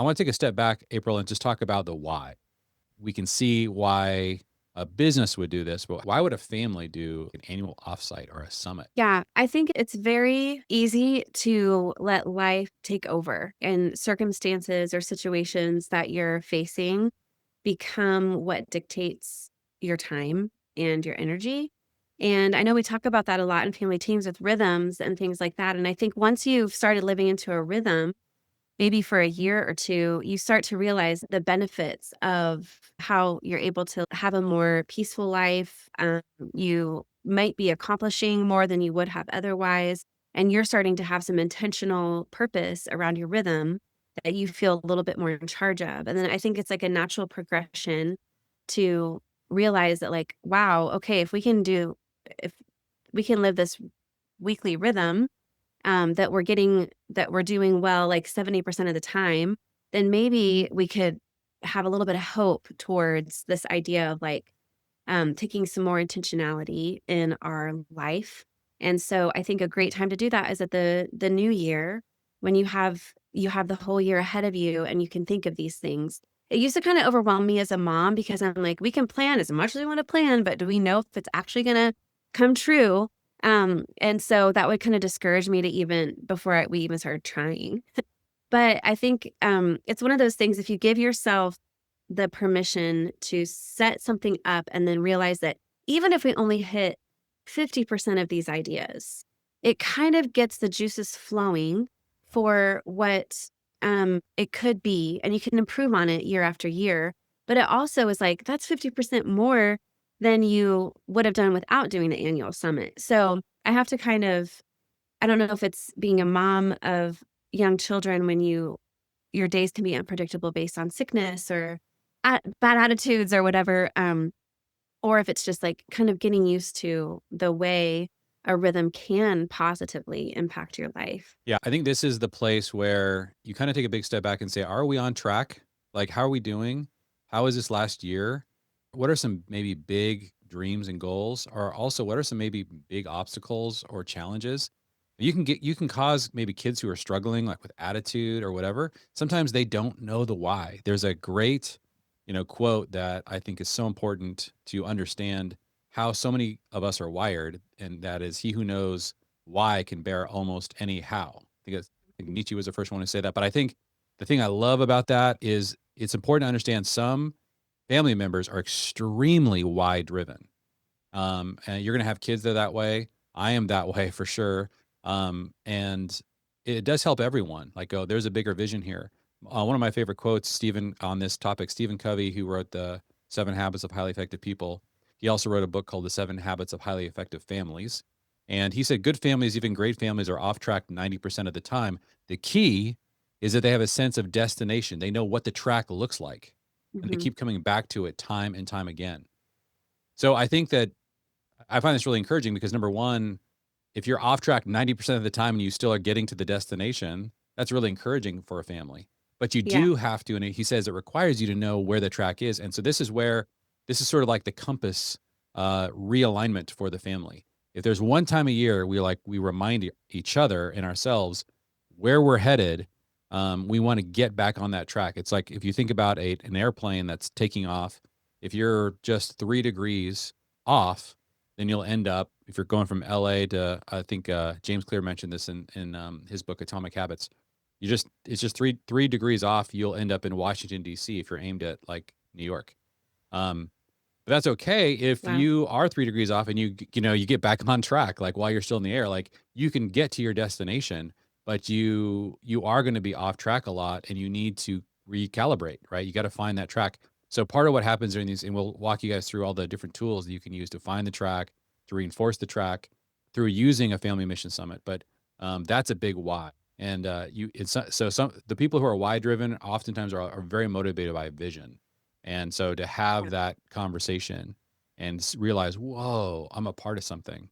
I want to take a step back, April, and just talk about the why. We can see why a business would do this, but why would a family do an annual offsite or a summit? Yeah, I think it's very easy to let life take over and circumstances or situations that you're facing become what dictates your time and your energy. And I know we talk about that a lot in family teams with rhythms and things like that. And I think once you've started living into a rhythm, maybe for a year or two, you start to realize the benefits of how you're able to have a more peaceful life. You might be accomplishing more than you would have otherwise. And you're starting to have some intentional purpose around your rhythm that you feel a little bit more in charge of. And then I think it's like a natural progression to realize that, like, wow, okay, if we can live this weekly rhythm that we're doing well, like 70% of the time, then maybe we could have a little bit of hope towards this idea of like taking some more intentionality in our life. And so I think a great time to do that is at the new year when you have the whole year ahead of you and you can think of these things. It used to kind of overwhelm me as a mom because I'm like, we can plan as much as we want to plan, but do we know if it's actually going to come true? And so that would kind of discourage me to even before we even started trying. But I think it's one of those things. If you give yourself the permission to set something up and then realize that even if we only hit 50% of these ideas, it kind of gets the juices flowing for what it could be. And you can improve on it year after year. But it also is like, that's 50% more than you would have done without doing the annual summit. So I have to kind of, I don't know if it's being a mom of young children when your days can be unpredictable based on sickness or bad attitudes or whatever, or if it's just like kind of getting used to the way a rhythm can positively impact your life. Yeah, I think this is the place where you kind of take a big step back and say, are we on track? Like, how are we doing? How is this last year? What are some maybe big dreams and goals? Or also, what are some maybe big obstacles or challenges? You can cause maybe kids who are struggling like with attitude or whatever. Sometimes they don't know the why. There's a great, quote that I think is so important to understand how so many of us are wired, and that is he who knows why can bear almost any how. I think Nietzsche was the first one to say that. But I think the thing I love about that is it's important to understand some family members are extremely why driven. And you're going to have kids that are that way. I am that way for sure. And it does help everyone. Like, oh, there's a bigger vision here. One of my favorite quotes, Stephen, on this topic, Stephen Covey, who wrote the 7 Habits of Highly Effective People. He also wrote a book called The 7 Habits of Highly Effective Families. And he said, good families, even great families, are off track 90% of the time. The key is that they have a sense of destination. They know what the track looks like, and they Mhm. keep coming back to it time and time again. So I think that I find this really encouraging because number one, if you're off track 90% of the time and you still are getting to the destination, that's really encouraging for a family. But you Yeah. do have to, and he says it requires you to know where the track is. And so this is sort of like the compass realignment for the family. If there's one time a year we remind each other and ourselves where we're headed, we want to get back on that track. It's like if you think about an airplane that's taking off, if you're just 3 degrees off, then you'll end up if you're going from LA to I think James Clear mentioned this in his book Atomic Habits. It's just three degrees off. You'll end up in Washington D.C. if you're aimed at like New York. Um, but that's okay if Wow. you are 3 degrees off and you get back on track. Like while you're still in the air, like you can get to your destination, but you are going to be off track a lot, and you need to recalibrate. Right, you got to find that track. So part of what happens during these, and we'll walk you guys through all the different tools that you can use to find the track, to reinforce the track through using a family mission summit. But that's a big why. And so some the people who are why driven oftentimes are very motivated by vision, and so to have Yeah. that conversation and realize, whoa, I'm a part of something.